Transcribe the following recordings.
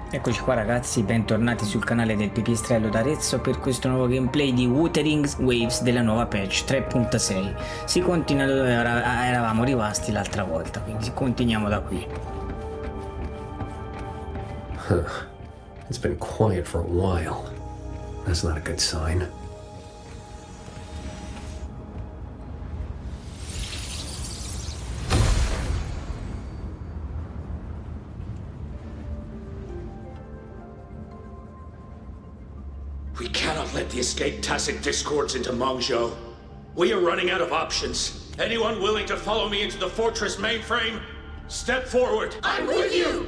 Eccoci qua ragazzi, bentornati sul canale del Pipistrello d'Arezzo per questo nuovo gameplay di Wuthering Waves della nuova patch 3.6. Si continua dove eravamo rimasti l'altra volta, quindi continuiamo da qui. It's been quiet for a while. That's not a good sign. We cannot let the escaped tacit discords into Mengzhou. We are running out of options. Anyone willing to follow me into the fortress mainframe? Step forward. I'm with you!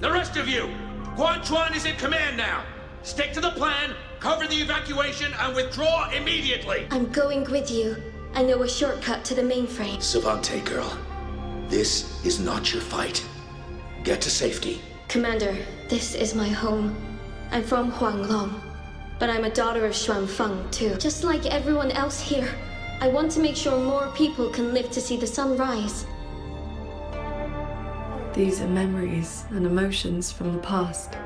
The rest of you, Guanchuan is in command now. Stick to the plan, cover the evacuation, and withdraw immediately. I'm going with you. I know a shortcut to the mainframe. Savante girl, this is not your fight. Get to safety. Commander, this is my home. I'm from Huanglong, but I'm a daughter of Xuanfeng too. Just like everyone else here, I want to make sure more people can live to see the sun rise. These are memories and emotions from the past,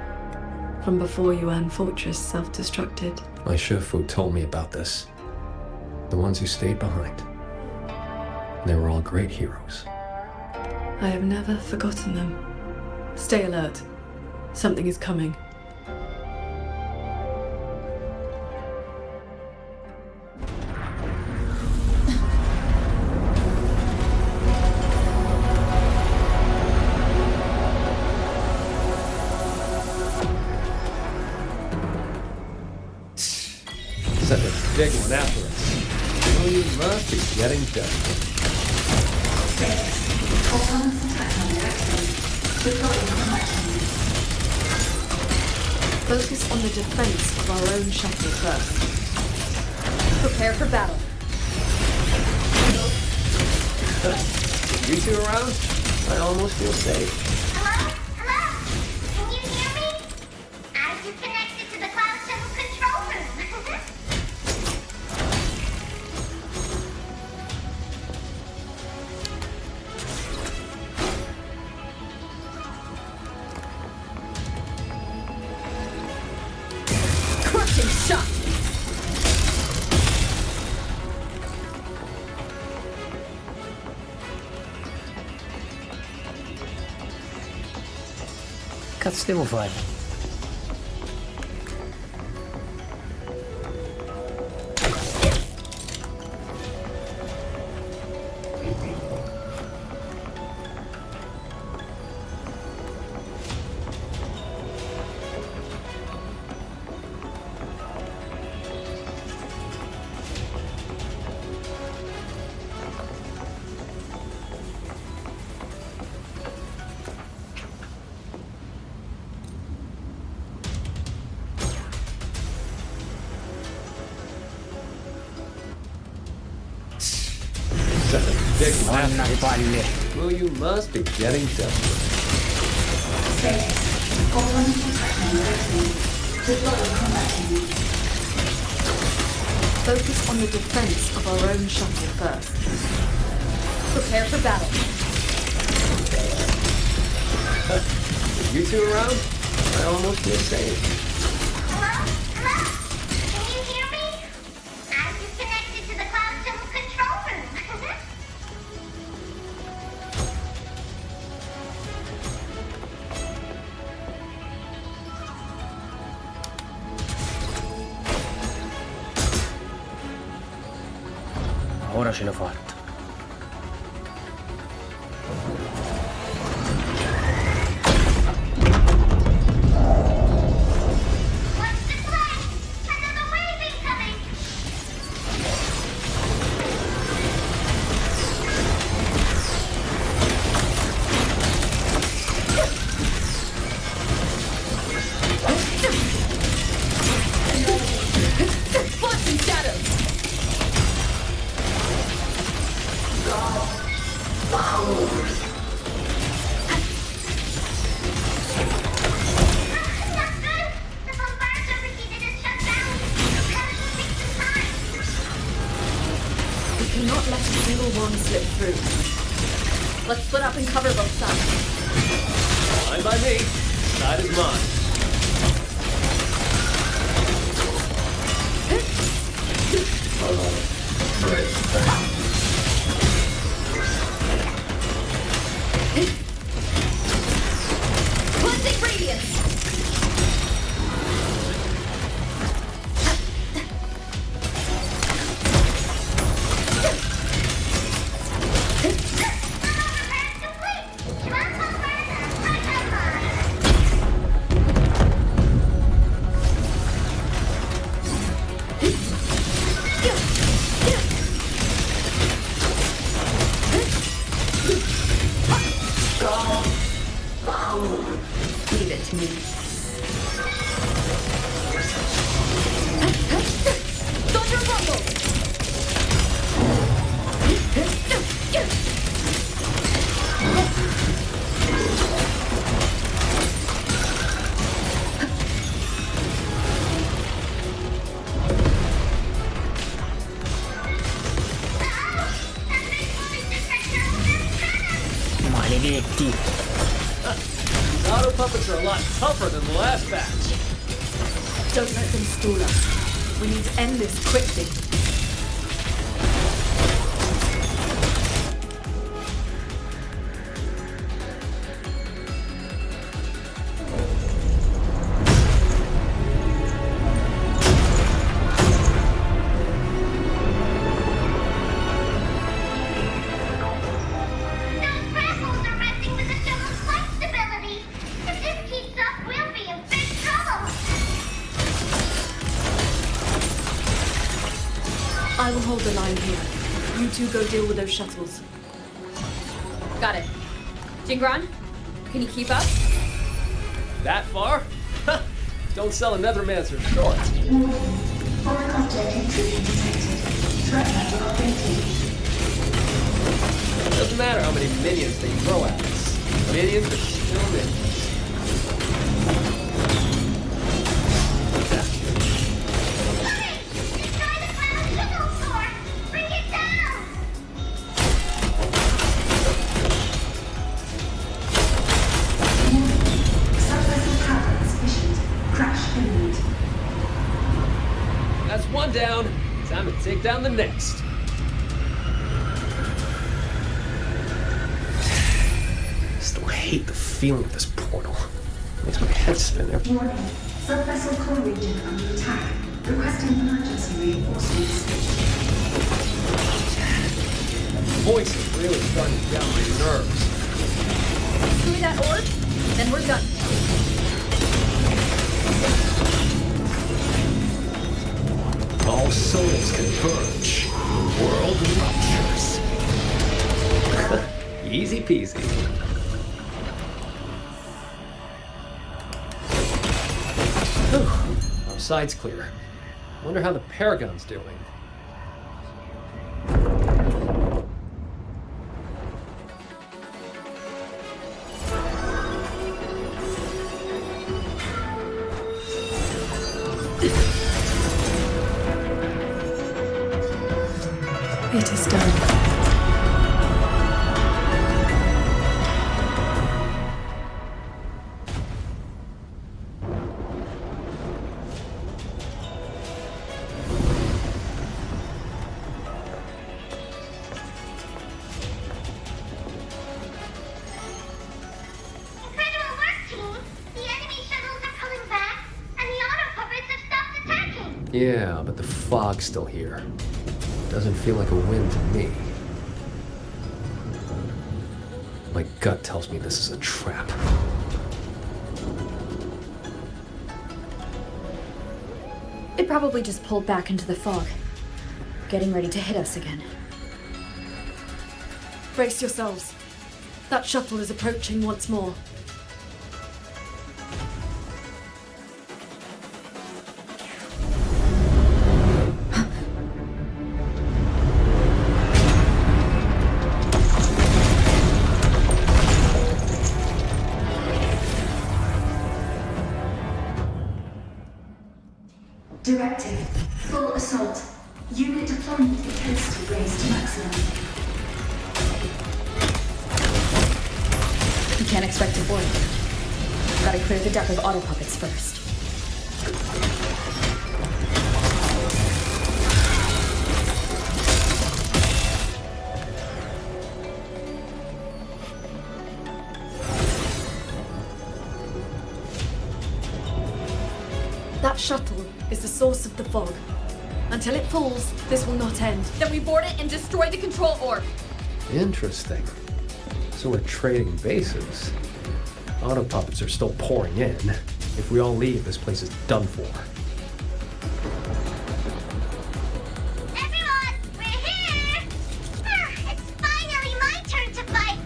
from before Yuan Fortress self-destructed. My Shifu told me about this. The ones who stayed behind. They were all great heroes. I have never forgotten them. Stay alert. Something is coming. Send a big one after us. Well, you must be getting desperate. Focus on the defense of our own shuttle first. Prepare for battle. You two around? I almost feel safe. Hello? Hello? Can you hear me? I just connected to the cloud shuttle control room. Crushing shot! Cazzo devo fare? Send a big one Manna after le palle. us. Well, you must be getting desperate. Focus on the defense of our own shuttle first. Prepare for battle. You two around? I almost feel safe. Hello? Hello? Can you hear me? I just connected to the cloud shuttle control room. Ora ce l'ho fatta. What's the plan? Another wave incoming. Bloods and shadows! Not good. The bombardment overheated and shut down. Repairs will take some time. We cannot let a single one slip through. Let's split up and cover both sides. Fine by me. Side is mine. Cleansing radiance! Leave it to me. Thunder rumble! Maledetti. These auto puppets are a lot tougher than the last batch. Don't let them stall us. We need to end this quickly. Those grapples are messing with the shuttle's flight stability. If this keeps up, we'll be in big trouble. I will hold the line here. You two go deal with those shuttles. Got it. Jingron, can you keep up? That far? Don't sell a nethermancer short. Foreign object intrusion detected. Threat level updated. Doesn't matter how many minions they throw at us. Minions are still minions. Hurry! Destroy the cloud shuttle core! Bring it down! Subvessel cabins issued. Crash imminent. That's one down. Time to take down the next. Still hate the feeling of this portal. Makes my head spin every. Warning. Subvessel core region under attack. Requesting emergency reinforcements. Voice is really starting to get on my nerves. Screw that orb, then we're done. All souls converge. World ruptures. Easy peasy. Whew. Our side's clear. Wonder how the Paragon's doing. It is done. Incredible work, team! The enemy shuttles are pulling back, and the auto puppets have stopped attacking! Yeah, but the fog's still here. Doesn't feel like a win to me. My gut tells me this is a trap. It probably just pulled back into the fog, getting ready to hit us again. Brace yourselves. That shuttle is approaching once more. Directive. Full assault. Unit deployment intensity raised to maximum. Unexpected warning. Gotta clear the deck of auto puppets first. That shuttle is the source of the fog. Until it falls, this will not end. Then we board it and destroy the control orb. Interesting. So we're trading bases. Auto puppets are still pouring in. If we all leave, this place is done for. Everyone, we're here! It's finally my turn to fight!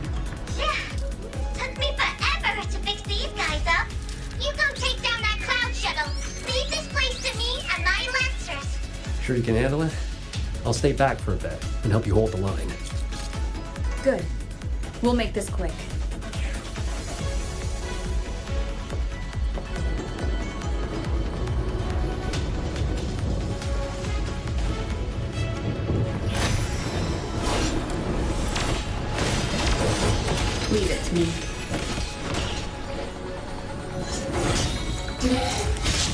Took me forever to fix these guys up. You go take down that cloud shuttle. Leave this place to me and my lancers. Sure you can handle it? I'll stay back for a bit and help you hold the line. Good. We'll make this quick. Leave it to me.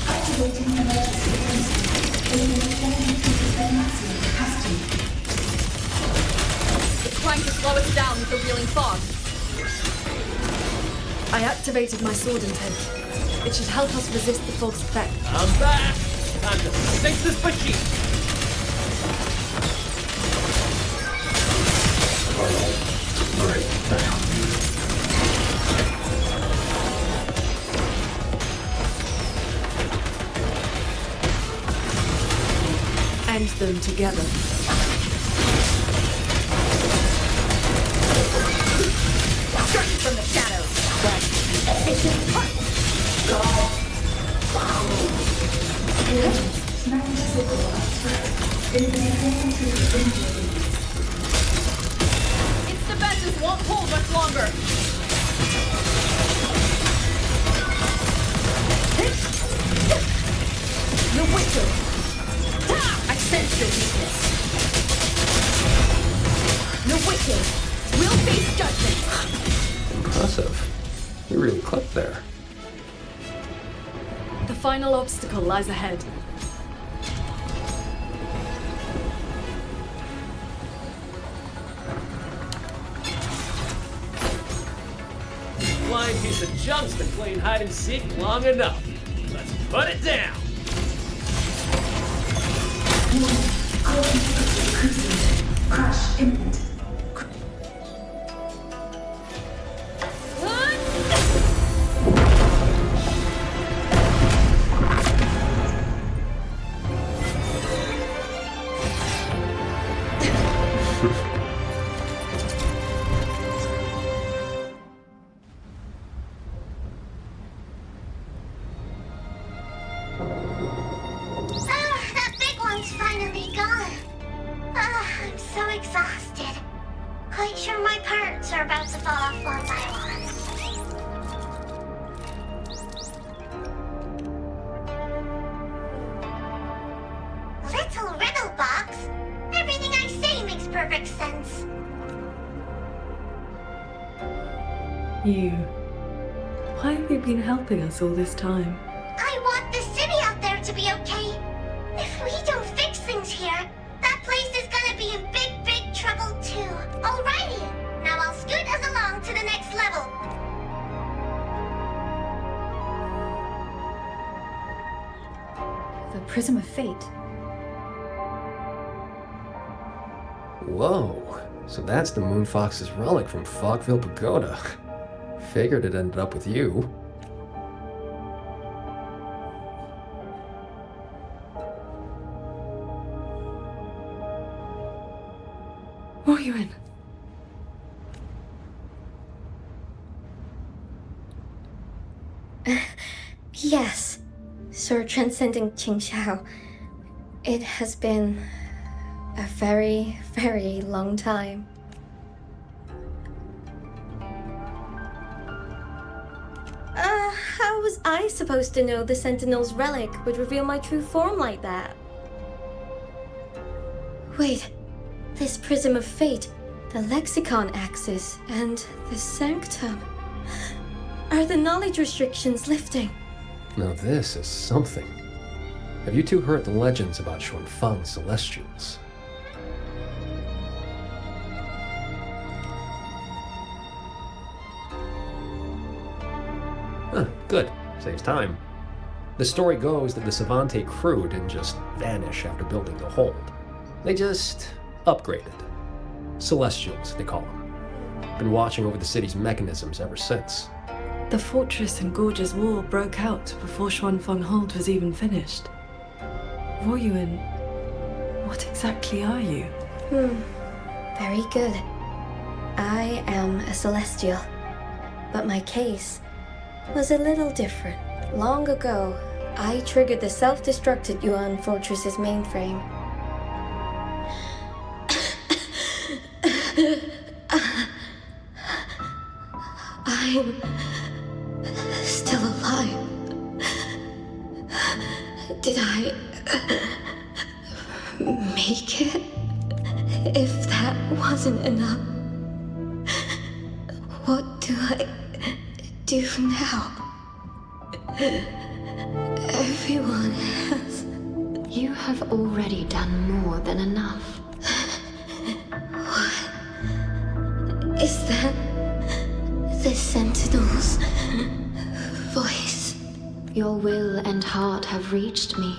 Activating emergency maximum capacity. It's trying to slow us down with the wheeling fog. I activated my sword intent. It should help us resist the fog's effect. I'm back! Time to sink this machine! Alright, down. End them together. From the shadows. Its defenses won't hold much longer. You're wicked. I sense your weakness. You're wicked. We'll face judgment. Impressive. You really clipped there. The final obstacle lies ahead. Flying piece of junk's been playing hide and seek long enough. Let's put it down! Crash imminent. That big one's finally gone. I'm so exhausted. Quite sure my parts are about to fall off one by one. Little riddle box. Everything I say makes perfect sense. You. Why have you been helping us all this time? I want the city out there to be okay. If we don't fix things here, that place is gonna be in big, big trouble too. Alrighty, now I'll scoot us along to the next level. The Prism of Fate. Whoa. So that's the Moon Fox's relic from Fogville Pagoda. Figured it ended up with you. What are you in? Yes, Sir Transcendent Ciao. It has been a very, very long time. How was I supposed to know the Sentinel's relic would reveal my true form like that? Wait, this Prism of Fate, the Lexicon Axis, and the Sanctum. Are the knowledge restrictions lifting? Now this is something. Have you two heard the legends about Xuanfang celestials? Huh, good. Saves time. The story goes that the Savante crew didn't just vanish after building the hold. They just upgraded. Celestials, they call them. Been watching over the city's mechanisms ever since. The fortress and Gorge's war broke out before Xuanfeng Hold was even finished. Voyuin, what exactly are you? Very good. I am a celestial. But my case was a little different. Long ago, I triggered the self-destructed Yuan Fortress's mainframe. I'm still alive. Did I make it? If that wasn't enough, what do I do now? Everyone has. You have already done more than enough. What is that? The Sentinel's voice. Your will and heart have reached me.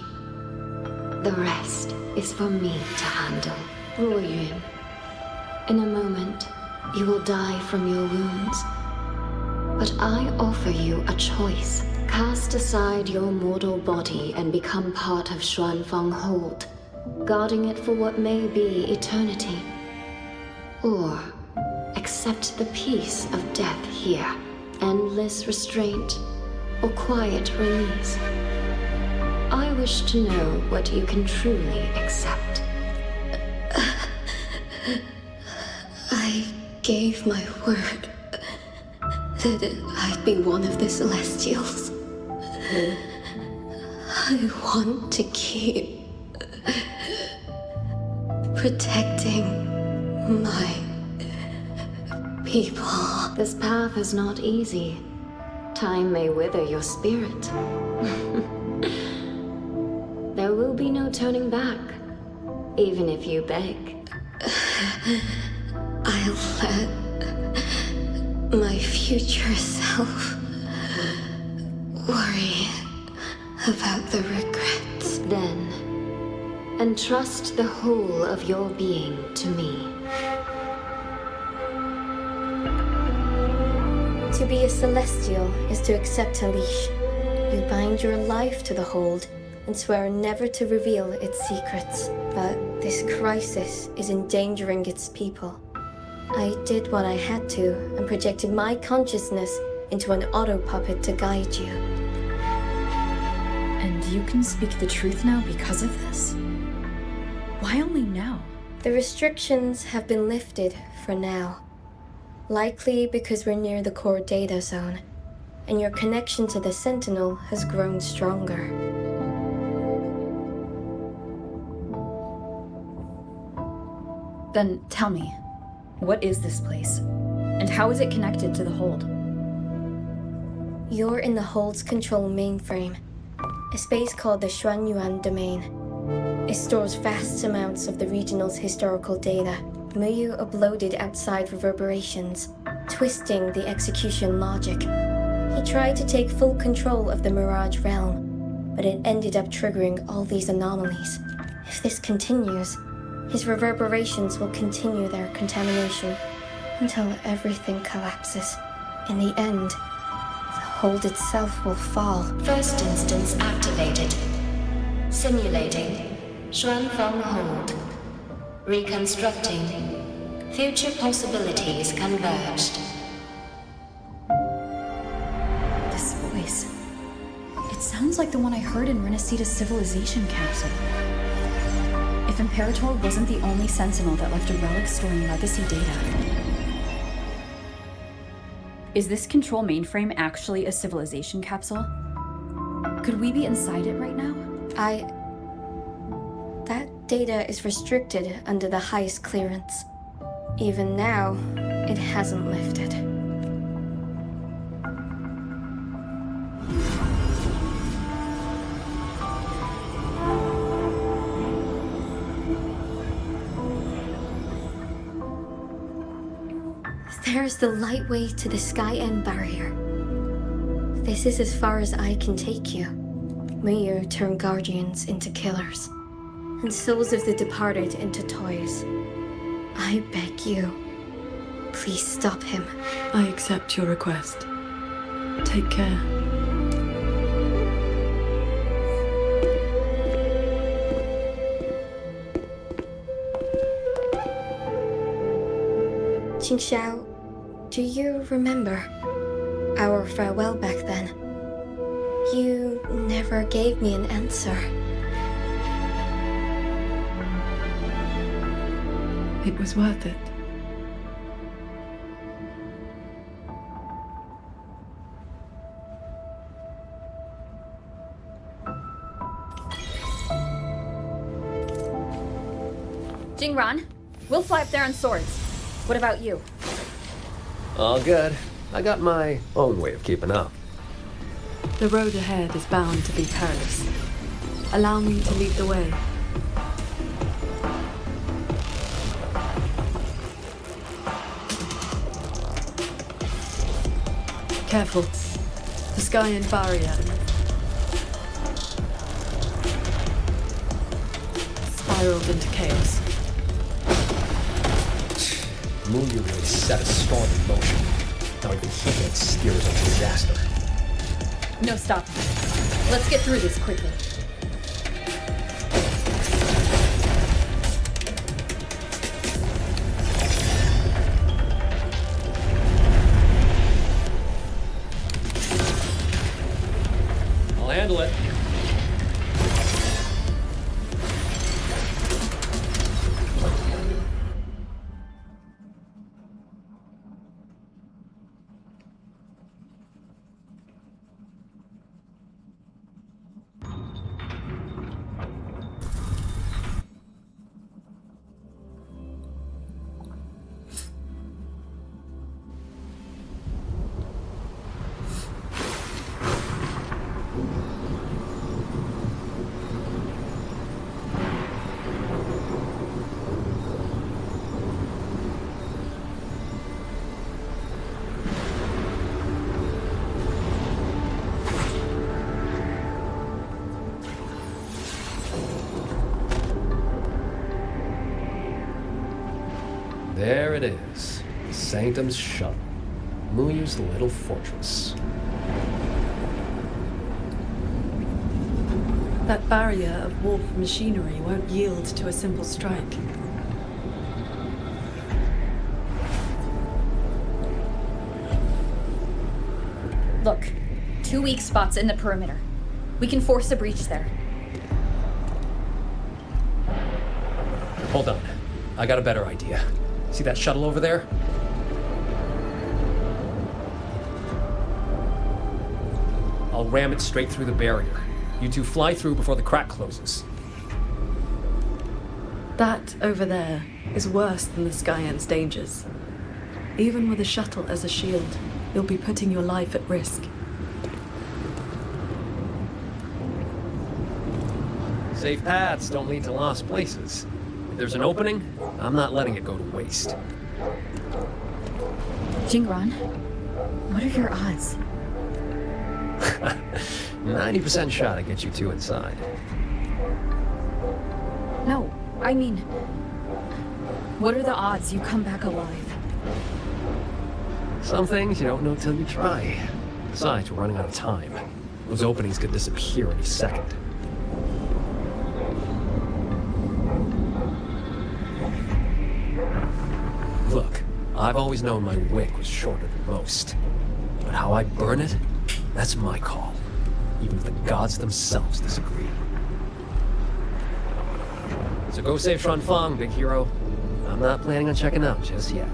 The rest is for me to handle. Voyuin, in a moment, you will die from your wounds. But I offer you a choice. Cast aside your mortal body and become part of Xuanfeng Hold, guarding it for what may be eternity. Or accept the peace of death here, endless restraint, or quiet release. I wish to know what you can truly accept. I gave my word that I'd be one of the Celestials. I want to keep protecting my people. This path is not easy. Time may wither your spirit. There will be no turning back, even if you beg. I'll let my future self worry about the regrets. Then, entrust the whole of your being to me. To be a Celestial is to accept a leash. You bind your life to the hold and swear never to reveal its secrets. But this crisis is endangering its people. I did what I had to and projected my consciousness into an auto-puppet to guide you. And you can speak the truth now because of this? Why only now? The restrictions have been lifted for now. Likely because we're near the core data zone, and your connection to the Sentinel has grown stronger. Then tell me, what is this place? And how is it connected to the Hold? You're in the Hold's control mainframe, a space called the Xuanyuan Domain. It stores vast amounts of the regional's historical data. Muyu uploaded outside reverberations, twisting the execution logic. He tried to take full control of the Mirage realm, but it ended up triggering all these anomalies. If this continues, his reverberations will continue their contamination until everything collapses. In the end, the Hold itself will fall. First instance activated. Simulating. Xuanfeng Hold. Reconstructing. Future possibilities converged. This voice. It sounds like the one I heard in Renesita's civilization capsule. If Imperator wasn't the only Sentinel that left a relic storing legacy data. Is this control mainframe actually a civilization capsule? Could we be inside it right now? That data is restricted under the highest clearance. Even now, it hasn't lifted. There's the light way to the Sky End barrier. This is as far as I can take you. May you turn guardians into killers, and souls of the departed into toys. I beg you, please stop him. I accept your request. Take care. Qingxiao, do you remember our farewell back then? You never gave me an answer. It was worth it. Jingran, we'll fly up there on swords. What about you? All good. I got my own way of keeping up. The road ahead is bound to be perilous. Allow me to lead the way. Careful. The sky and barrier. Spiraled into chaos. Muyu really set a storm in motion. Now even he can't steer us into disaster. No stopping. Let's get through this quickly. I'll handle it. There it is. Sanctum's shuttle. Muyu's little fortress. That barrier of warp machinery won't yield to a simple strike. Look, 2 weak spots in the perimeter. We can force a breach there. Hold on. I got a better idea. See that shuttle over there? I'll ram it straight through the barrier. You two fly through before the crack closes. That over there is worse than the Skyend's dangers. Even with a shuttle as a shield, you'll be putting your life at risk. Safe paths don't lead to lost places. If there's an opening, I'm not letting it go to waste. Jingran, what are your odds? 90% shot to get you two inside. No, I mean, what are the odds you come back alive? Some things you don't know till you try. Besides, we're running out of time. Those openings could disappear any second. Look, I've always known my wick was shorter than most. But how I burn it, that's my call. Even if the gods themselves disagree. So go save Shuanfang, big hero. I'm not planning on checking out just yet.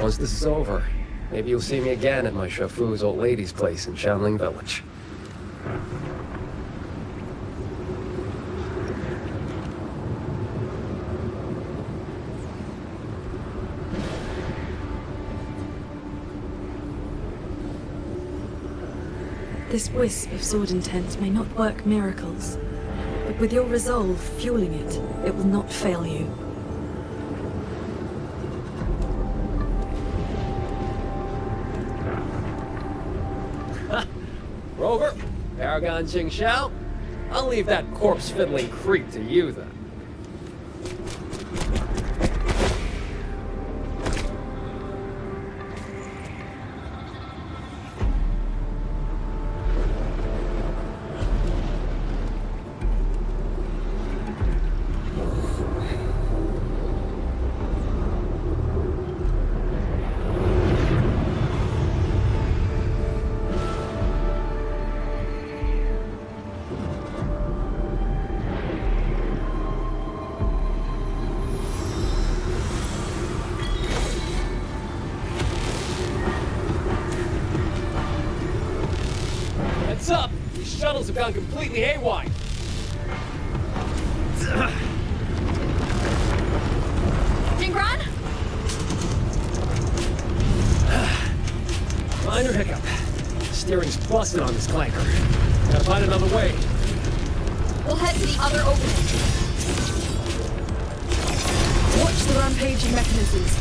Once this is over, maybe you'll see me again at my Shafu's old lady's place in Shanling Village. This wisp of sword intent may not work miracles, But with your resolve fueling it, it will not fail you. Rover, Paragon Jing Xiao, I'll leave that corpse-fiddling creep to you then. Heads up! These shuttles have gone completely haywire! Jingran? Minor hiccup. Steering's busted on this clanker. Gotta find another way. We'll head to the other opening. Watch the rampaging mechanisms.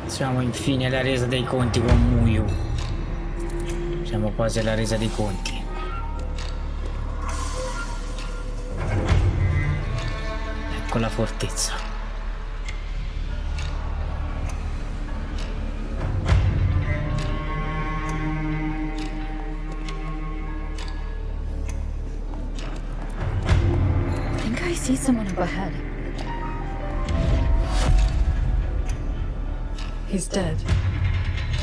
Siamo infine alla resa dei conti con Muyu. Siamo quasi alla resa dei conti. Ecco la fortezza. I think I see someone up ahead. He's dead.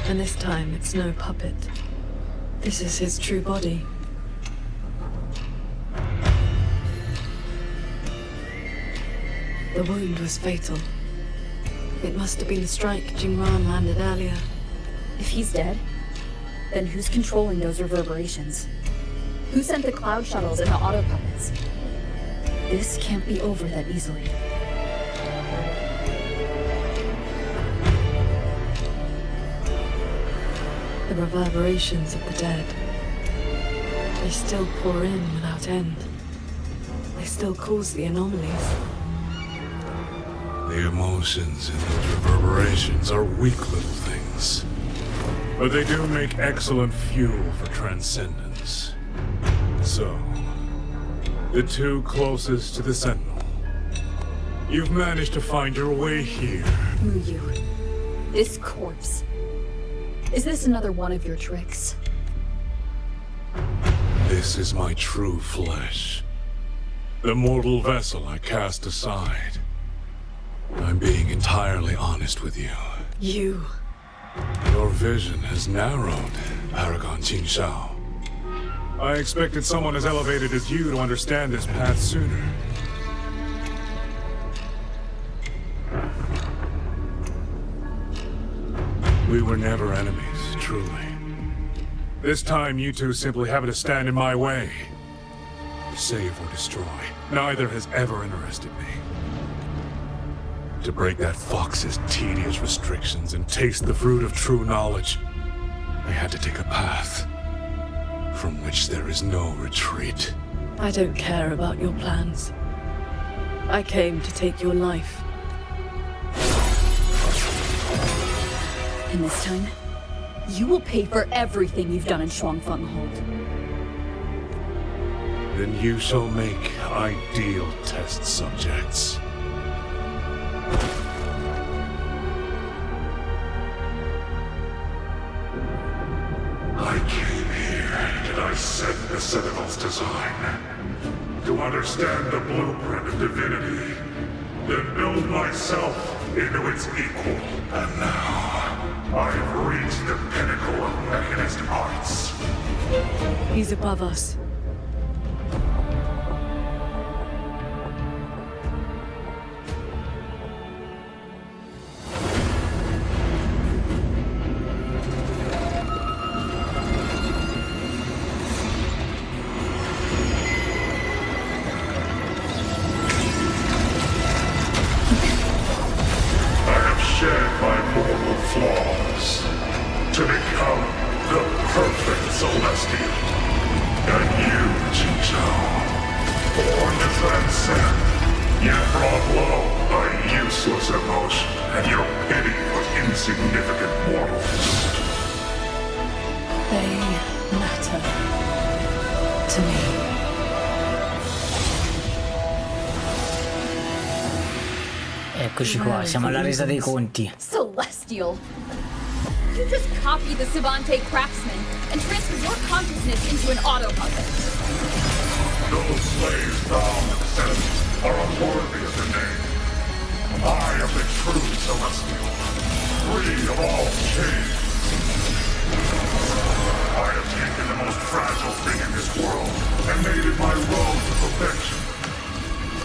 And this time it's no puppet. This is his true body. The wound was fatal. It must have been the strike Jingran landed earlier. If he's dead, then who's controlling those reverberations? Who sent the cloud shuttles and the auto puppets? This can't be over that easily. The reverberations of the dead. They still pour in without end. They still cause the anomalies. The emotions in those reverberations are weak little things. But they do make excellent fuel for transcendence. So, the two closest to the Sentinel. You've managed to find your way here. Muyu, this corpse. Is this another one of your tricks? This is my true flesh. The mortal vessel I cast aside. I'm being entirely honest with you. You. Your vision has narrowed, Paragon Jing Xiao. I expected someone as elevated as you to understand this path sooner. We were never enemies, truly. This time you two simply happen to stand in my way. Save or destroy, neither has ever interested me. To break that fox's tedious restrictions and taste the fruit of true knowledge, I had to take a path from which there is no retreat. I don't care about your plans. I came to take your life. And this time, you will pay for everything you've done in Shuangfeng Hold. Then you shall make ideal test subjects. I came here to dissect the Sentinel's design, to understand the blueprint of divinity, then build myself into its equal. And now, I've reached the pinnacle of mechanist arts. He's above us. Eccoci qua, siamo alla resa dei conti. Celestial! You just copy the Savante craftsman and transfer your consciousness into an autopuppet. Those slaves bound to descent are unworthy of the name. I am the true Celestial, free of all chains. I have taken the most fragile thing in this world and made it my road to perfection.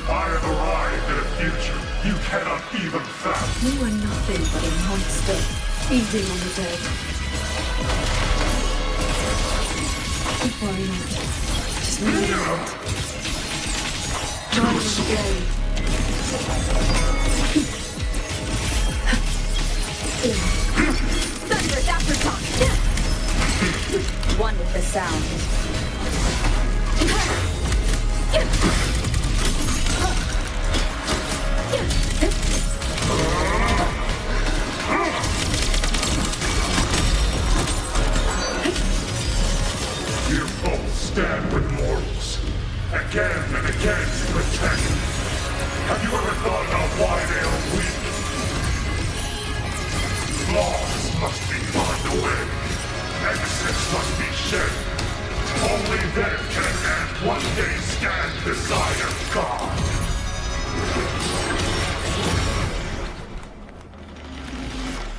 I have arrived at a future you cannot even fathom. You are nothing but a monster, feeding on the dead. Don't worry not. Just move around. Try it again. Thunder's aftershock! One with the sound. You both stand with mortals, again and again to protect. Have you ever thought about why they are weak? Laws must be burned away, exits must be shed. Only then can a man one day stand beside a god.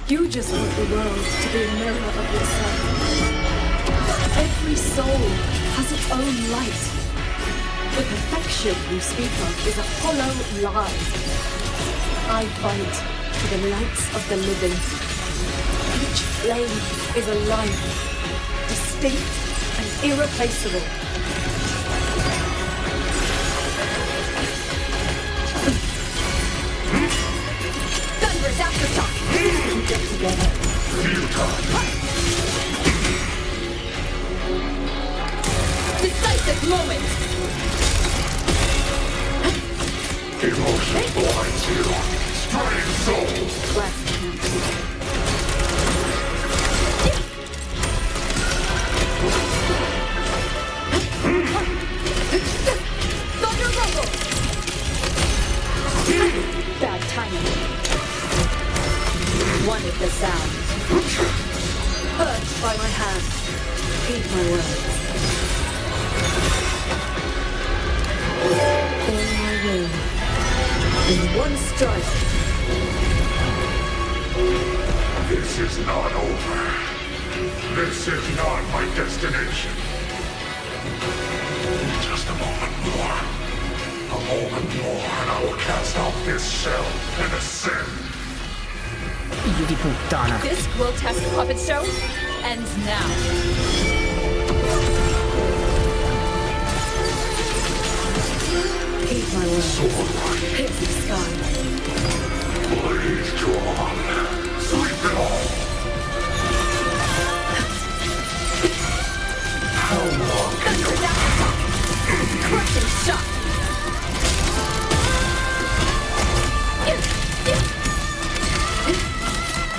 You just want the world to be a mirror of yourself. Every soul has its own light. The perfection you speak of is a hollow lie. I fight for the lights of the living. Each flame is a life, distinct and irreplaceable. Thunder's aftershock! Keep it together. Decisive moment! Emotion blinds you. Strain soul. Thunder rumble! Bad timing. One with the sound. Hurt by my hand. Heed my words. All my will. In one strike. This is not over. This is not my destination. Just a moment more. A moment more and I will cast off this shell and ascend. Figlio di puttana. This grotesque puppet show ends now. Heed my words. Hit the sky. Blades drawn. Sweep it all. How long can you... Crushing shot!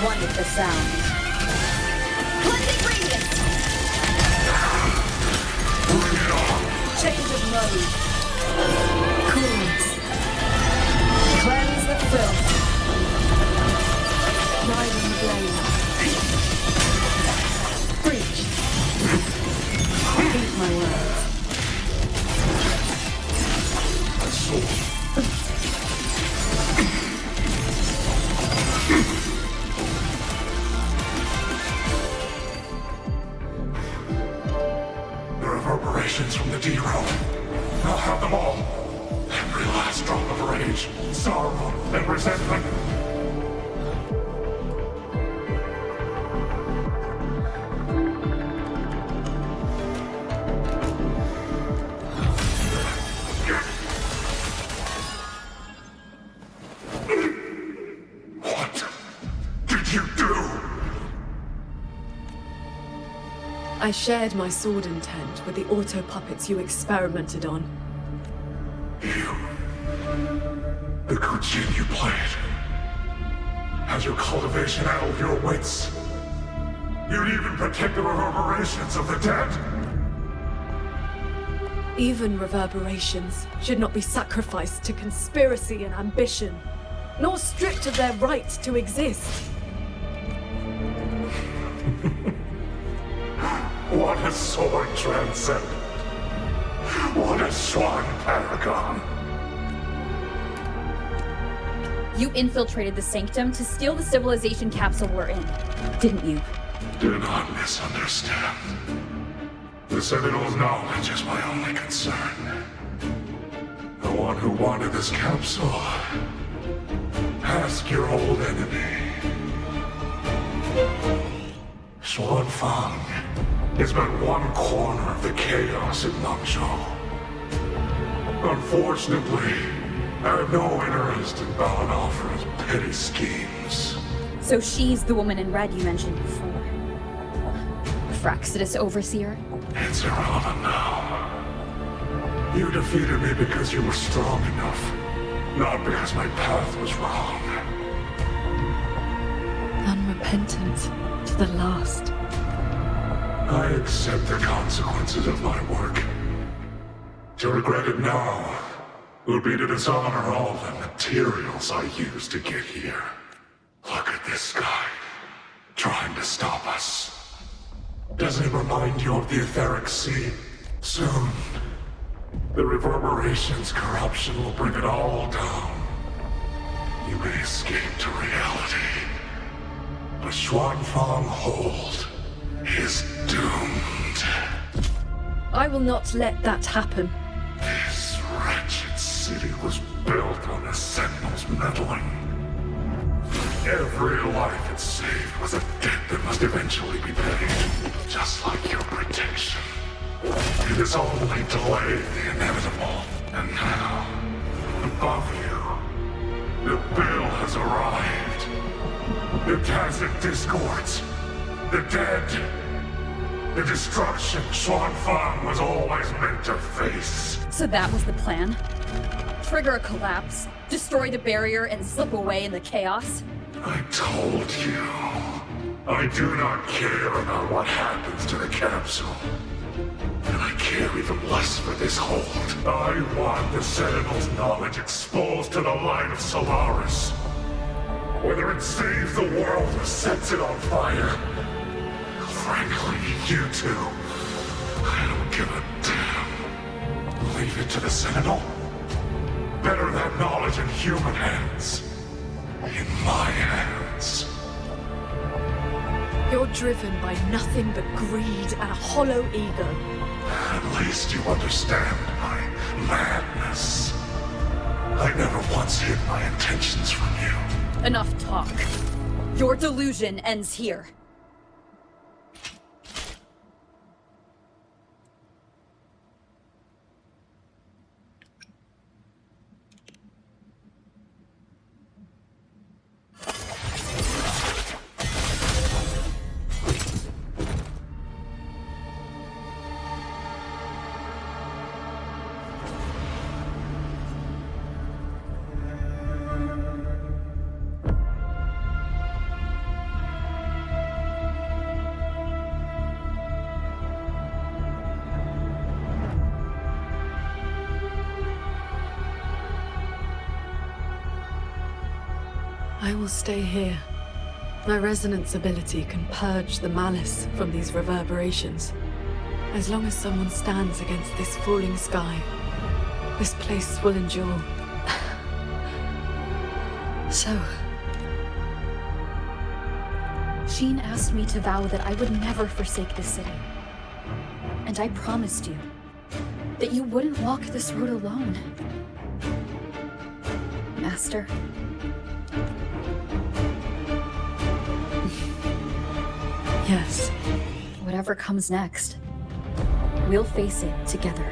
One with the sound. Cleansing radiance! Bring it on. Change of mode. Coolness. Cleanse the filth. Ride in the blade. Breach. Heed my words. did you do? I shared my sword intent with the auto puppets you experimented on. You... The Kujin you played. Had your cultivation addled your wits? You'd even protect the reverberations of the dead? Even reverberations should not be sacrificed to conspiracy and ambition, nor stripped of their right to exist. What a sword transcendent! What a swan paragon! You infiltrated the Sanctum to steal the civilization capsule we're in, didn't you? Do not misunderstand. The Sentinel's knowledge is my only concern. The one who wanted this capsule. Ask your old enemy. Xuanfang is but one corner of the chaos in Mengzhou. Unfortunately, I have no interest in Balanofra's petty schemes. So she's the woman in red you mentioned before. Fraxidus Overseer? It's irrelevant now. You defeated me because you were strong enough, not because my path was wrong. Unrepentant to the last. I accept the consequences of my work. To regret it now would be to dishonor all the materials I used to get here. Look at this guy, trying to stop us. Doesn't it remind you of the etheric sea? Soon, the reverberation's corruption will bring it all down. You may escape to reality, but Xuanfang Hold is doomed. I will not let that happen. This wretched city was built on the Sentinel's meddling. Every life it saved was a debt that must eventually be paid, just like your protection. It has only delayed the inevitable. And now, above you, the bill has arrived. The tacit discords, the dead, the destruction Xuanfang was always meant to face. So that was the plan? Trigger a collapse, destroy the barrier, and slip away in the chaos? I told you. I do not care about what happens to the capsule. And I care even less for this hold. I want the Sentinel's knowledge exposed to the light of Solaris. Whether it saves the world or sets it on fire. Frankly, you two, I don't give a damn. Leave it to the Sentinel. Better that knowledge in human hands. In my hands. You're driven by nothing but greed and a hollow ego. At least you understand my madness. I never once hid my intentions from you. Enough talk. Your delusion ends here. I will stay here. My resonance ability can purge the malice from these reverberations. As long as someone stands against this falling sky, this place will endure. So... Sheen asked me to vow that I would never forsake this city. And I promised you that you wouldn't walk this road alone. Master. Yes. Whatever comes next, we'll face it together.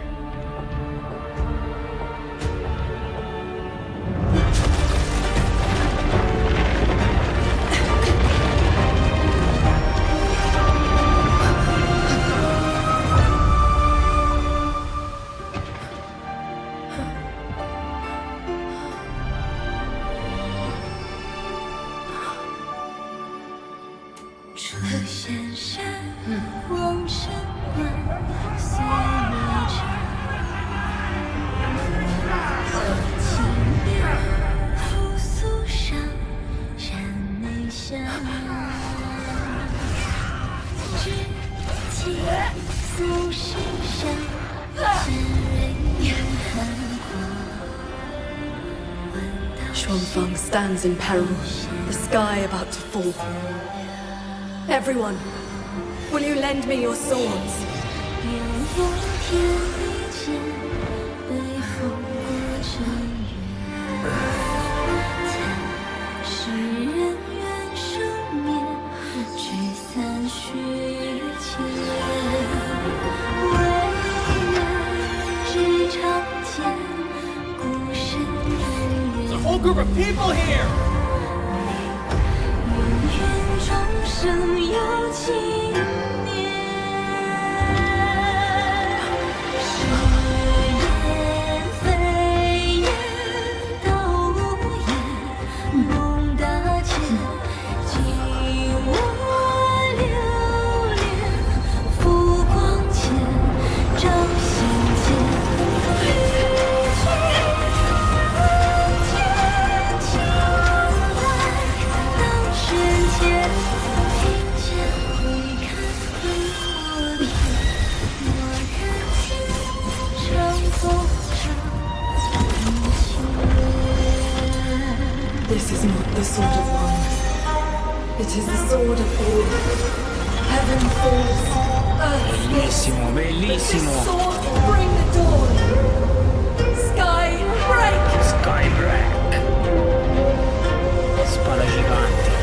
车先生，往生观，随我唱。走青莲，复苏上，山内香。知情苏世上，山人远寒光。 Shuangfang stands in peril, the sky about to fall. Everyone, will you lend me your swords? 愿我天地间，北风过正月。叹世人愿数年，聚散续前。为人只长剑，孤身人远。 Whole group of people here! 愿众生有情念，是言非言，道无言，梦大千，尽我流连，浮光前，照心间，欲去。 瞬间，听见回看灯火里，我燃情乘风上云间。 This is not the sword of one. It is the sword of all. Heaven falls, earth Bellissimo, bellissimo. This sword will bring the dawn. Sky break. Skybreak. Spada gigante.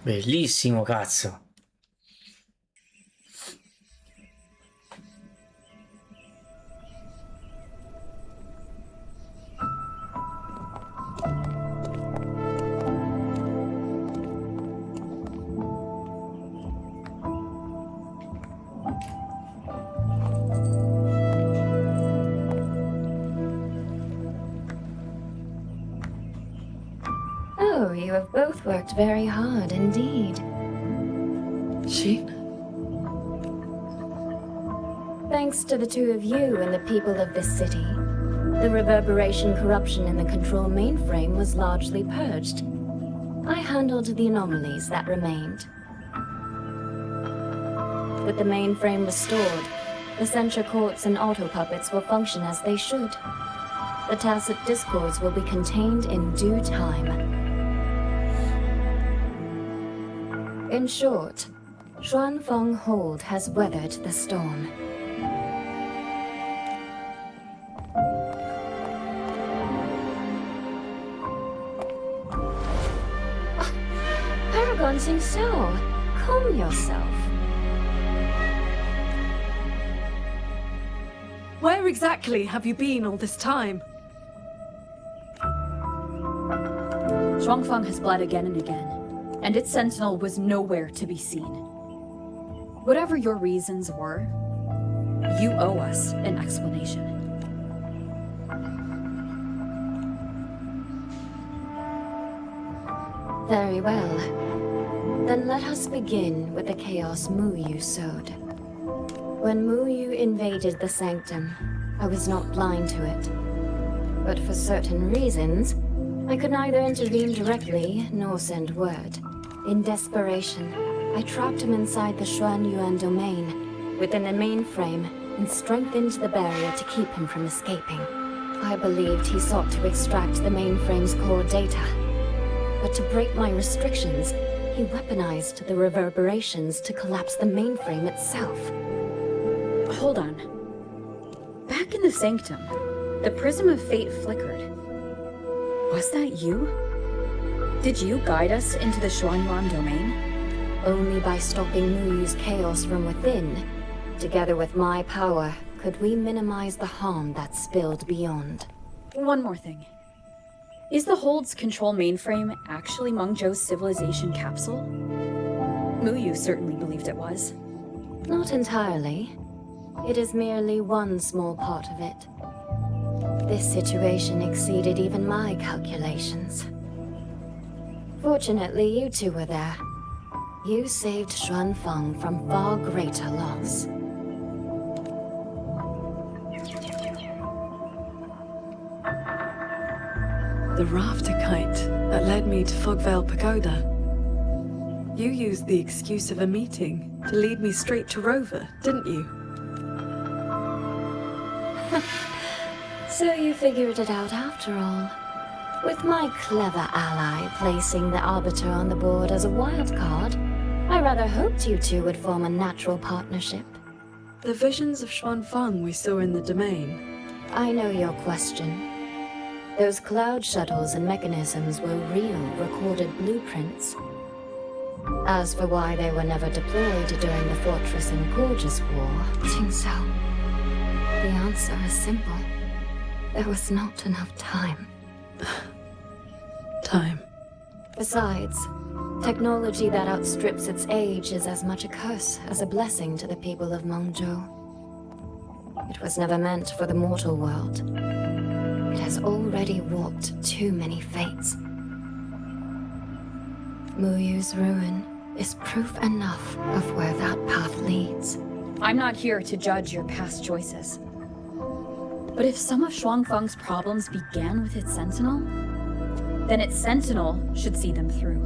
Bellissimo, cazzo. Oh, you have both worked very hard indeed. She? Thanks to the two of you and the people of this city, the reverberation corruption in the control mainframe was largely purged. I handled the anomalies that remained. With the mainframe restored, the censure courts and auto-puppets will function as they should. The tacit discords will be contained in due time. In short, Xuanfeng Hold has weathered the storm. Paragon Xiao, calm yourself. Where exactly have you been all this time? Shuangfang has bled again and again, and its sentinel was nowhere to be seen. Whatever your reasons were, you owe us an explanation. Very well. Then let us begin with the chaos Muyu sowed. When Muyu invaded the sanctum, I was not blind to it. But for certain reasons, I could neither intervene directly nor send word. In desperation, I trapped him inside the Xuanyuan domain, within the mainframe, and strengthened the barrier to keep him from escaping. I believed he sought to extract the mainframe's core data. But to break my restrictions, he weaponized the reverberations to collapse the mainframe itself. Hold on. Back in the sanctum, the prism of fate flickered. Was that you? Did you guide us into the Xuanyuan domain? Only by stopping Muyu's chaos from within, together with my power, could we minimize the harm that spilled beyond. One more thing. Is the Hold's control mainframe actually Mengzhou's civilization capsule? Muyu certainly believed it was. Not entirely. It is merely one small part of it. This situation exceeded even my calculations. Fortunately, you two were there. You saved Xuanfeng from far greater loss. The rafter kite that led me to Fogvale Pagoda. You used the excuse of a meeting to lead me straight to Rover, didn't you? So you figured it out after all. With my clever ally placing the Arbiter on the board as a wild card, I rather hoped you two would form a natural partnership. The visions of Xuanfeng we saw in the domain. I know your question. Those cloud shuttles and mechanisms were real, recorded blueprints. As for why they were never deployed during the Fortress and Gorgeous War, Tingzhou, the answer is simple. There was not enough time. Time. Besides, technology that outstrips its age is as much a curse as a blessing to the people of Mengzhou. It was never meant for the mortal world. It has already walked too many fates. Muyu's ruin is proof enough of where that path leads. I'm not here to judge your past choices. But if some of Xuanfeng's problems began with its sentinel, then its sentinel should see them through.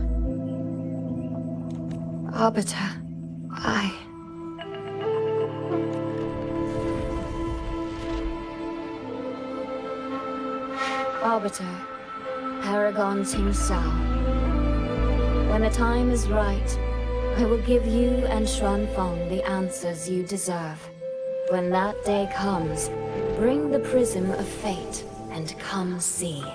Arbiter, Arbiter, Paragon Tingzhou. When the time is right, I will give you and Xuanfeng the answers you deserve. When that day comes, bring the prism of fate and come see.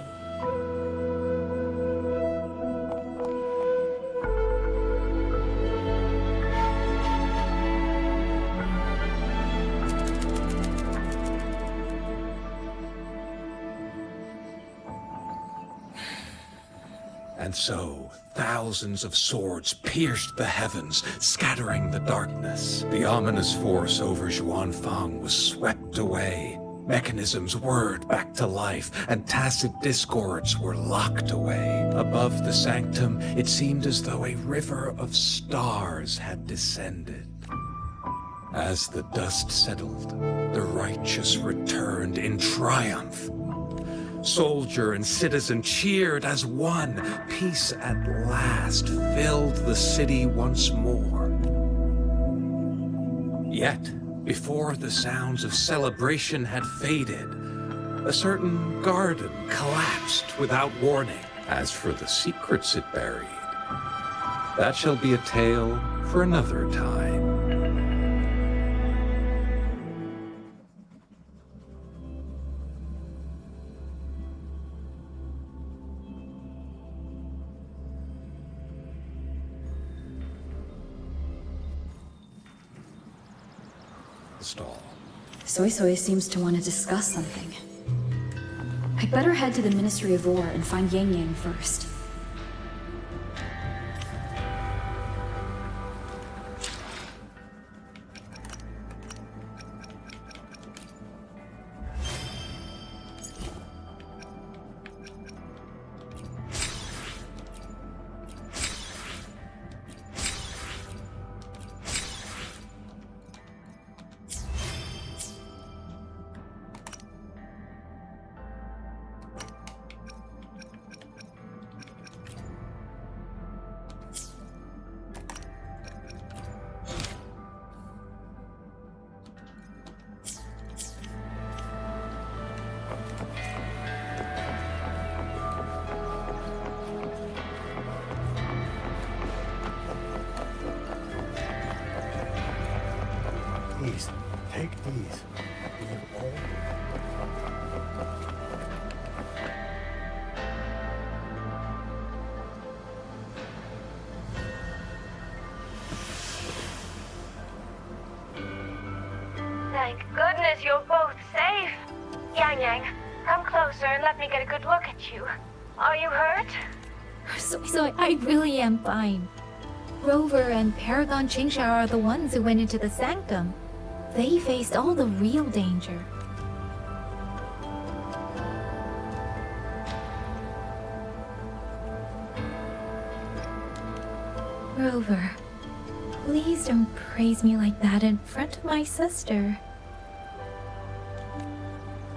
And so, thousands of swords pierced the heavens, scattering the darkness. The ominous force over Xuanfeng was swept away. Mechanisms whirred back to life, and tacit discords were locked away. Above the sanctum, it seemed as though a river of stars had descended. As the dust settled, the righteous returned in triumph. Soldier and citizen cheered as one. Peace at last filled the city once more. Yet, before the sounds of celebration had faded, a certain garden collapsed without warning. As for the secrets it buried, that shall be a tale for another time. Stall. Soy Soy seems to want to discuss something. I'd better head to the Ministry of War and find Yang Yang first. These. Take these. We have all... Thank goodness you're both safe. Yang Yang, come closer and let me get a good look at you. Are you hurt? So I really am fine. Rover and Paragon Qingsha are the ones who went into the sanctum. They faced all the real danger. Rover, please don't praise me like that in front of my sister.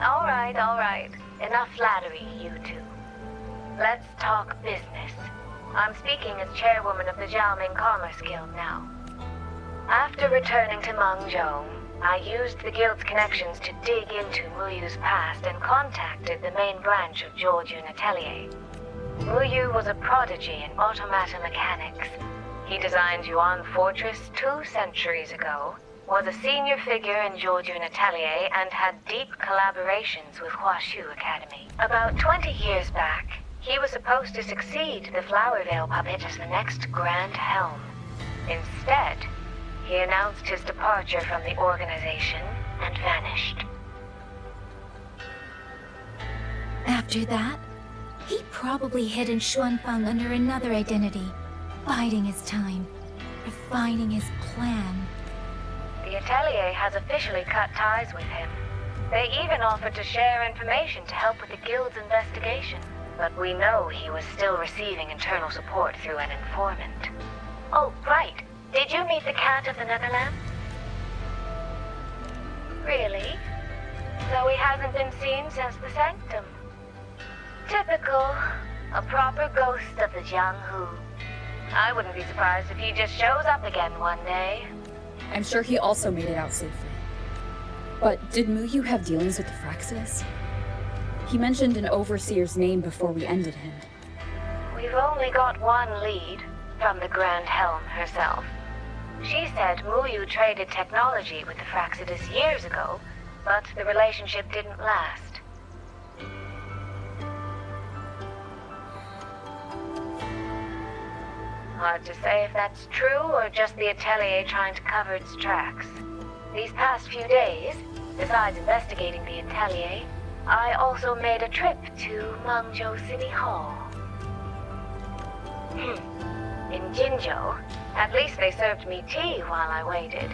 All right. Enough flattery, you two. Let's talk business. I'm speaking as chairwoman of the Jiaoming Commerce Guild now. After returning to Mengzhou, I used the guild's connections to dig into Muyu's past and contacted the main branch of Zhuoyun Atelier. Muyu was a prodigy in automata mechanics. He designed Yuan Fortress 2 centuries ago, was a senior figure in Zhuoyun Atelier, and had deep collaborations with Huashu Academy. About 20 years back, he was supposed to succeed the Flower Veil puppet as the next Grand Helm. Instead, he announced his departure from the organization and vanished. After that, he probably hid in Xuanfang under another identity, biding his time, refining his plan. The Atelier has officially cut ties with him. They even offered to share information to help with the guild's investigation. But we know he was still receiving internal support through an informant. Oh, right. Did you meet the cat of the Netherlands? Really? So he hasn't been seen since the Sanctum. Typical. A proper ghost of the Jianghu. I wouldn't be surprised if he just shows up again one day. I'm sure he also made it out safely. But did Muyu have dealings with the Fraxis? He mentioned an overseer's name before we ended him. We've only got one lead, from the Grand Helm herself. She said Muyu traded technology with the Fraxidus years ago, but the relationship didn't last. Hard to say if that's true or just the Atelier trying to cover its tracks. These past few days, besides investigating the Atelier, I also made a trip to Mengzhou City Hall. In Jinzhou, at least they served me tea while I waited.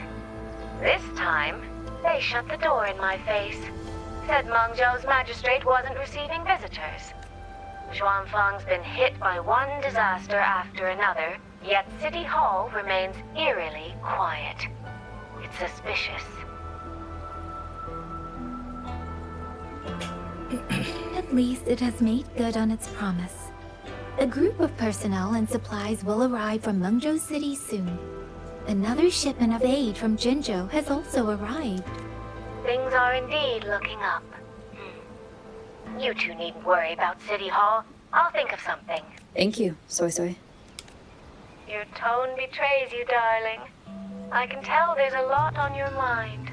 This time, they shut the door in my face. Said Mengzhou's magistrate wasn't receiving visitors. Xuanfang's been hit by one disaster after another, yet City Hall remains eerily quiet. It's suspicious. At least it has made good on its promise. A group of personnel and supplies will arrive from Mengzhou City soon. Another shipment of aid from Jinzhou has also arrived. Things are indeed looking up. You two needn't worry about City Hall. I'll think of something. Thank you, Soy Soy. Your tone betrays you, darling. I can tell there's a lot on your mind.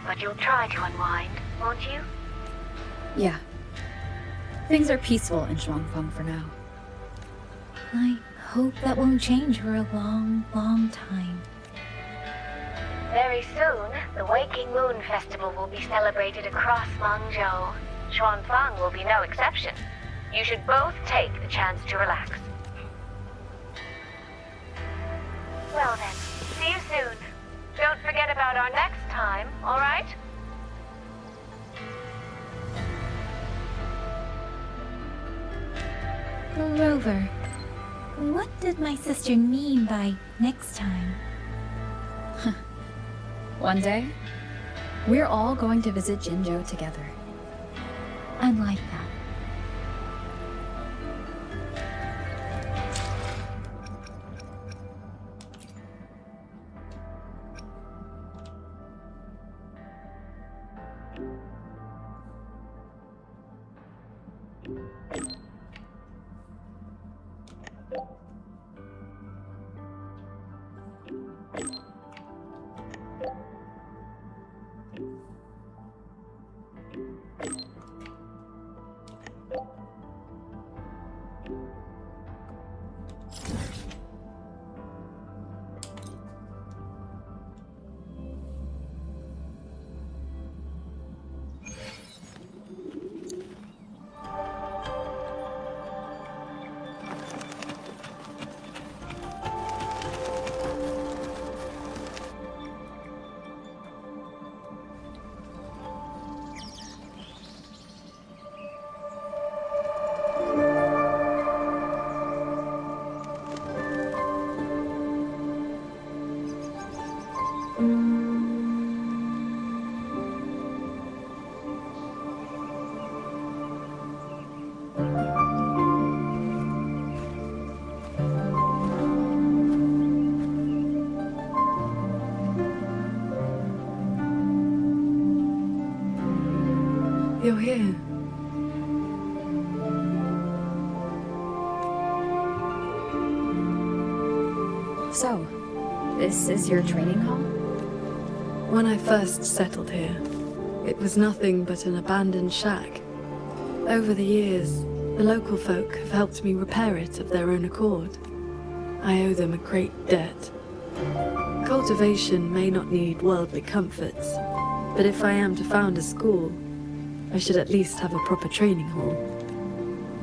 But you'll try to unwind, won't you? Yeah. Things are peaceful in Xuanfang for now. I hope that won't change for a long, long time. Very soon, the Waking Moon Festival will be celebrated across Mengzhou. Xuanfang will be no exception. You should both take the chance to relax. Well then, see you soon. Don't forget about our next time, all right? Rover, what did my sister mean by next time? One day, we're all going to visit Jinzhou together. I'd like that. So, this is your training hall? When I first settled here, it was nothing but an abandoned shack. Over the years, the local folk have helped me repair it of their own accord. I owe them a great debt. Cultivation may not need worldly comforts, but if I am to found a school, I should at least have a proper training hall.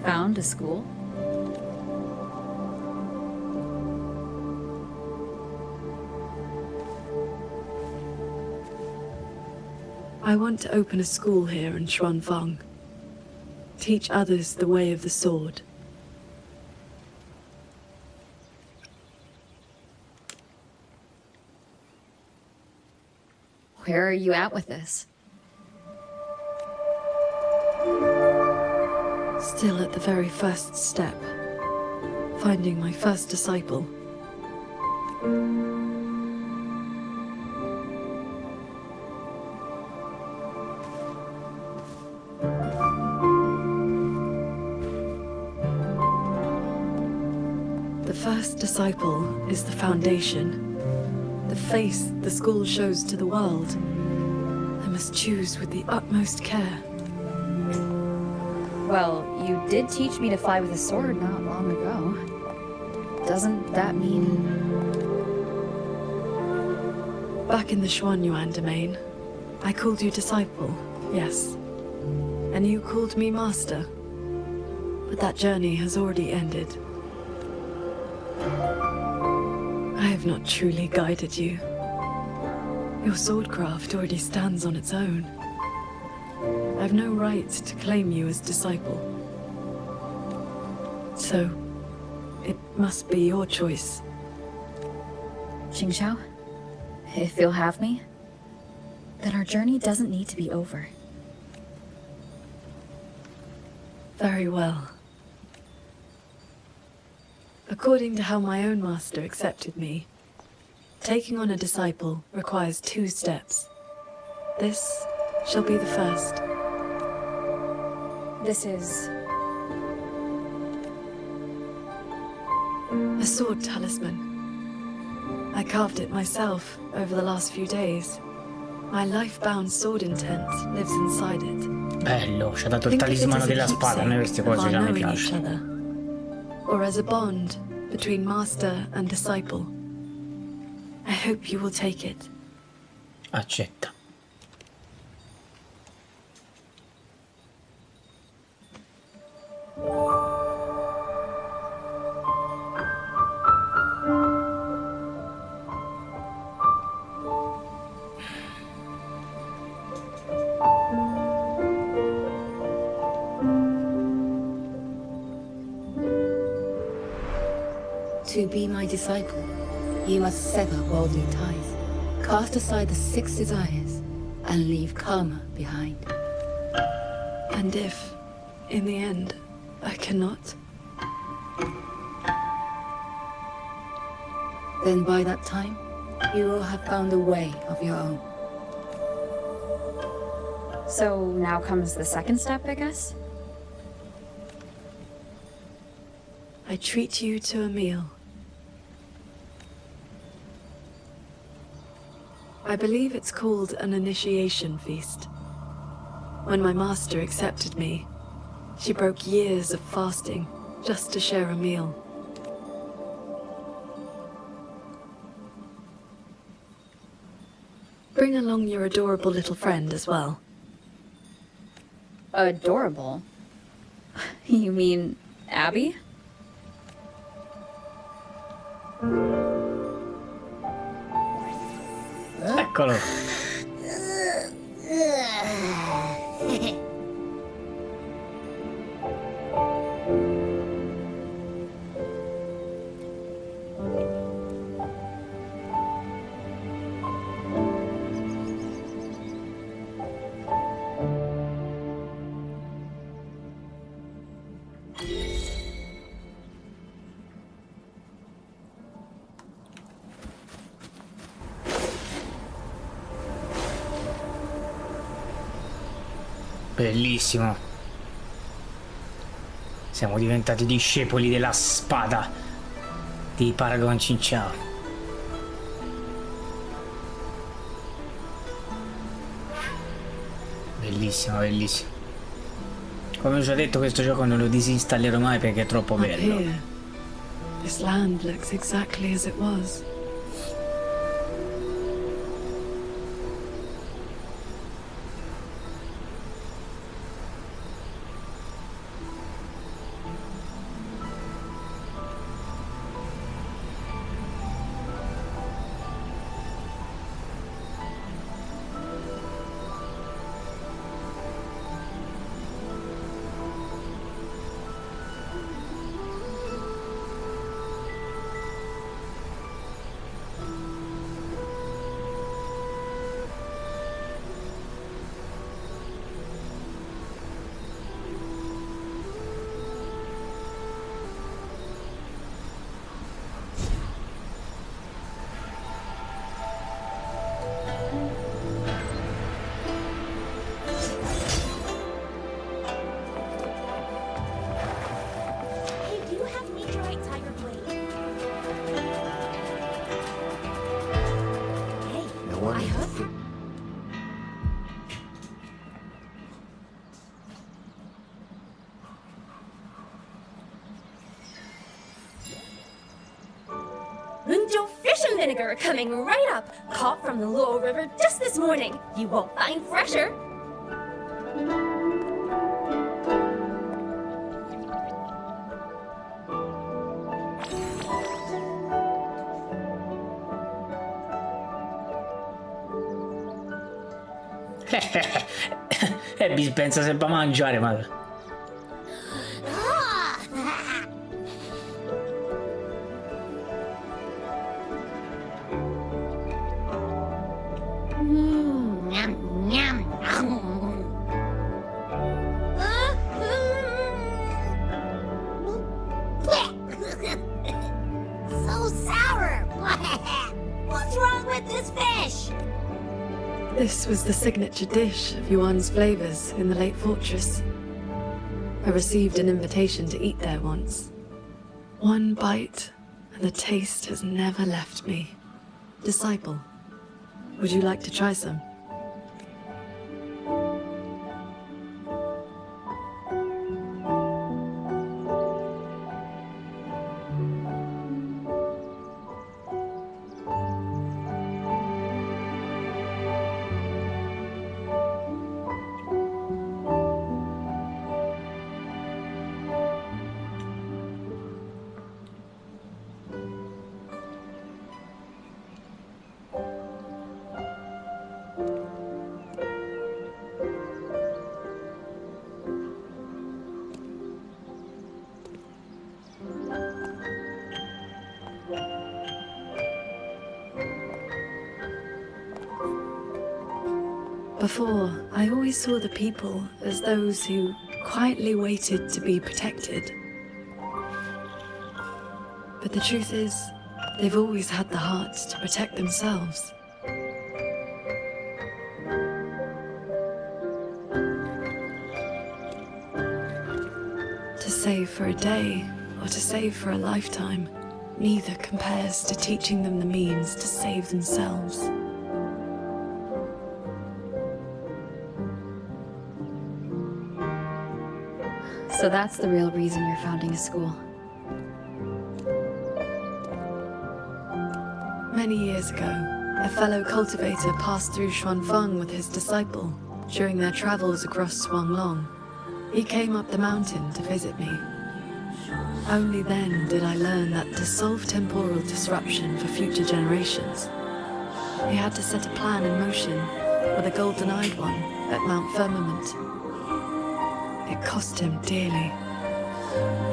Found a school? I want to open a school here in Xuanfang. Teach others the way of the sword. Where are you at with this? Still at the very first step. Finding my first disciple. The first disciple is the foundation. The face the school shows to the world. I must choose with the utmost care. Well, you did teach me to fly with a sword not long ago. Doesn't that mean... Back in the Xuanyuan domain, I called you disciple, yes. And you called me master. But that journey has already ended. I have not truly guided you. Your swordcraft already stands on its own. I have no right to claim you as disciple. So, it must be your choice. Qingxiao, if you'll have me, then our journey doesn't need to be over. Very well. According to how my own master accepted me, taking on a disciple requires 2 steps. This shall be the first. This is... a sword talisman. I carved it myself over the last few days. My life-bound sword intent lives inside it. Bello, ci ha dato il talismano della spada, a me queste cose già mi each piacciono. other, or as a bond between master and disciple. I hope you will take it. Accetta. To be my disciple, you must sever worldly ties, cast aside the 6 desires, and leave karma behind. And if, in the end, I cannot, then by that time, you will have found a way of your own. So now comes the second step, I guess? I treat you to a meal. I believe it's called an initiation feast. When my master accepted me, she broke years of fasting just to share a meal. Bring along your adorable little friend as well. Adorable? You mean Abby? Eccolo. Bellissimo. Siamo diventati discepoli della spada di Paragon Ciao. Bellissimo, bellissimo. Come ci ho detto, questo gioco non lo disinstallerò mai perché è troppo Up bello. here, this land looks exactly as it was. Fish and vinegar are coming right up, caught from the Luo River just this morning. You won't find fresher. Abby pensa sempre a mangiare, ma... So sour! What's wrong with this fish? This was the signature dish of Yuan's flavors in the Lake Fortress. I received an invitation to eat there once. One bite, and the taste has never left me. Disciple, would you like to try some? Before, I always saw the people as those who quietly waited to be protected. But the truth is, they've always had the heart to protect themselves. To save for a day, or to save for a lifetime, neither compares to teaching them the means to save themselves. So that's the real reason you're founding a school. Many years ago, a fellow cultivator passed through Xuanfeng with his disciple during their travels across Shuanglong. He came up the mountain to visit me. Only then did I learn that to solve temporal disruption for future generations, he had to set a plan in motion with a golden-eyed one at Mount Firmament. It cost him dearly.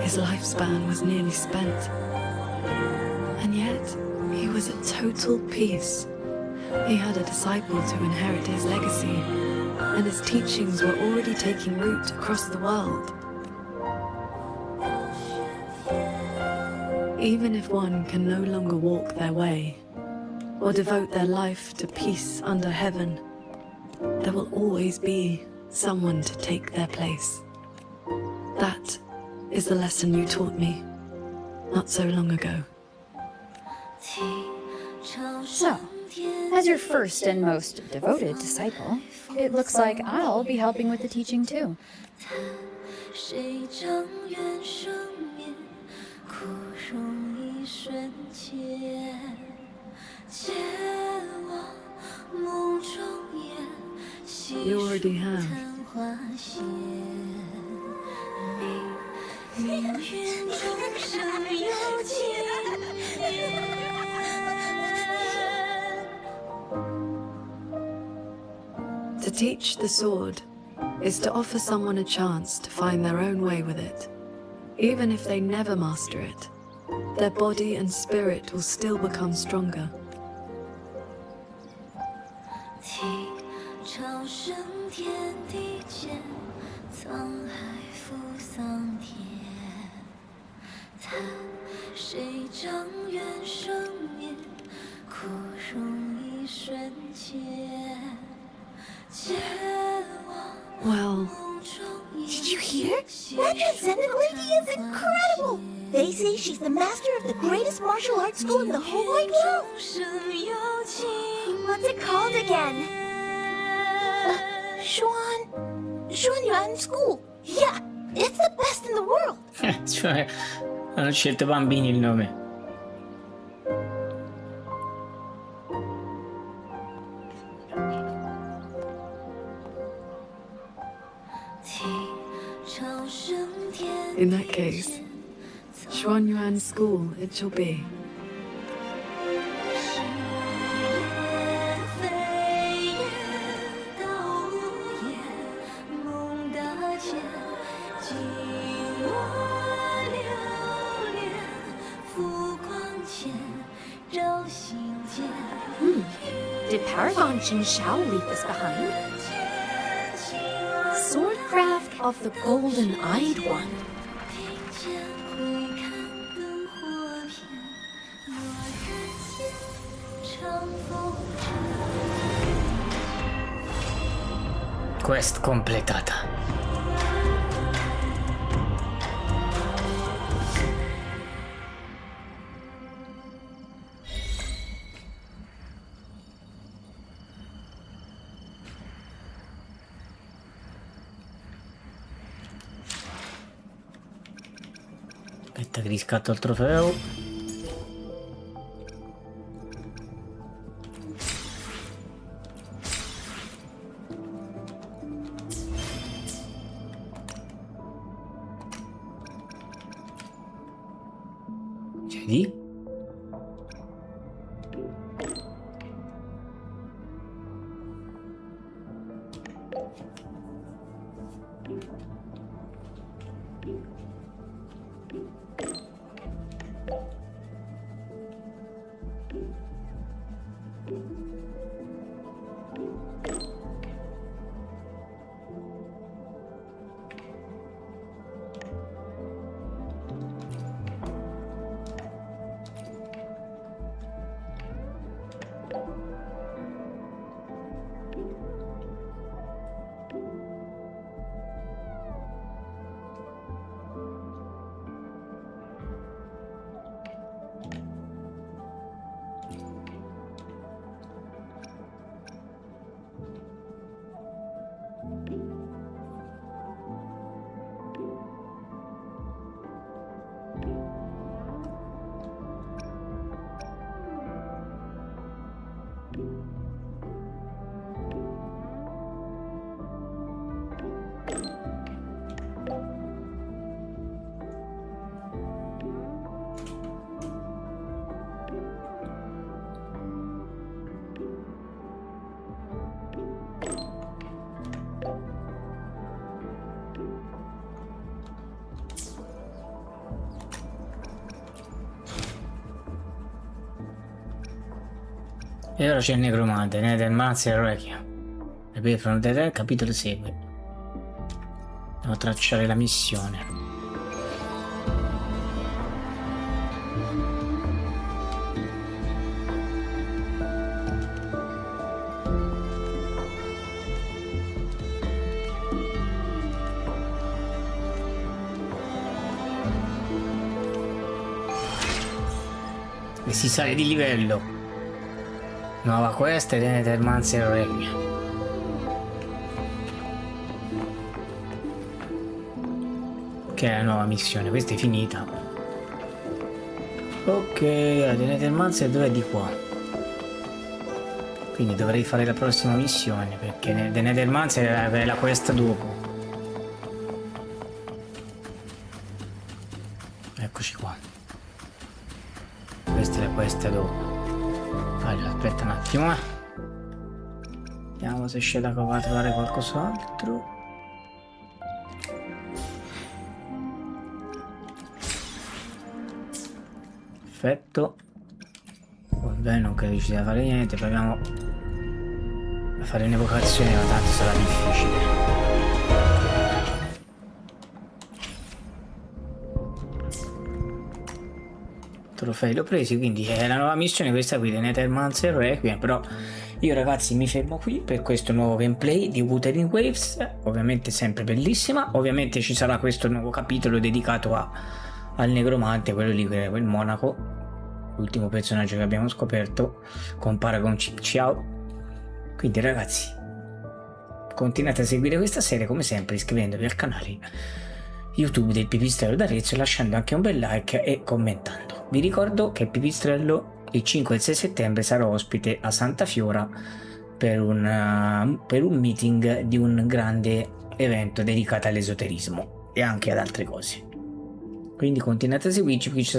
His lifespan was nearly spent. And yet, he was at total peace. He had a disciple to inherit his legacy, and his teachings were already taking root across the world. Even if one can no longer walk their way, or devote their life to peace under heaven, there will always be someone to take their place. That is the lesson you taught me, not so long ago. So, As your first and most devoted disciple, it looks like I'll be helping with the teaching too. 谁将愿生灭，枯荣一瞬间，借我梦中烟， You already have. 花谢，命运中生有情缘。 To teach the sword is to offer someone a chance to find their own way with it. Even if they never master it, their body and spirit will still become stronger. 替朝生天地间，沧海赴桑田。叹谁将愿生灭，枯荣一瞬间。 Well, Did you hear? That transcendent lady is incredible! They say she's the master of the greatest martial arts school in the whole wide world! What's it called again? Shuanyuan School! Yeah! It's the best in the world! Cioè, hanno scelto bambini il nome. in that case, Xuanyuan School it shall be. Did Paragon Jingxiao leave this behind? Swordcraft of the Golden-Eyed One. Quest completata. Aspetta che riscatto il trofeo. Vedi? E ora c'è il necromante, ne del mazzo e il Requiem. Repeat from the dead, capitolo segue. Devo tracciare la missione. E si sale di livello. Nuova quest e Nethermancer Requiem. Che è la nuova missione, questa è finita. Ok, la Nethermancer dov'è? Di qua. Quindi dovrei fare la prossima missione, perché The Nethermancer è la quest dopo. Eccoci qua. Questa è la quest dopo. Allora, aspetta un attimo. Vediamo se c'è da trovare qualcos'altro. Perfetto. Vabbè, non credo ci sia da fare niente. Proviamo a fare un'evocazione, ma tanto sarà difficile. Trofei l'ho presi, quindi è la nuova missione questa qui, Nethermancer Requiem. Però io ragazzi mi fermo qui per questo nuovo gameplay di Wuthering Waves, ovviamente sempre bellissima. Ovviamente ci sarà questo nuovo capitolo dedicato al negromante, quello lì, quel monaco, l'ultimo personaggio che abbiamo scoperto, compara con Ciao. Quindi ragazzi, continuate a seguire questa serie come sempre iscrivendovi al canale YouTube del Pipistrello d'Arezzo e lasciando anche un bel like e commentando. Vi ricordo che il Pipistrello il 5 e il 6 settembre sarà ospite a Santa Fiora per un meeting di un grande evento dedicato all'esoterismo e anche ad altre cose. Quindi continuate a seguirci, qui ci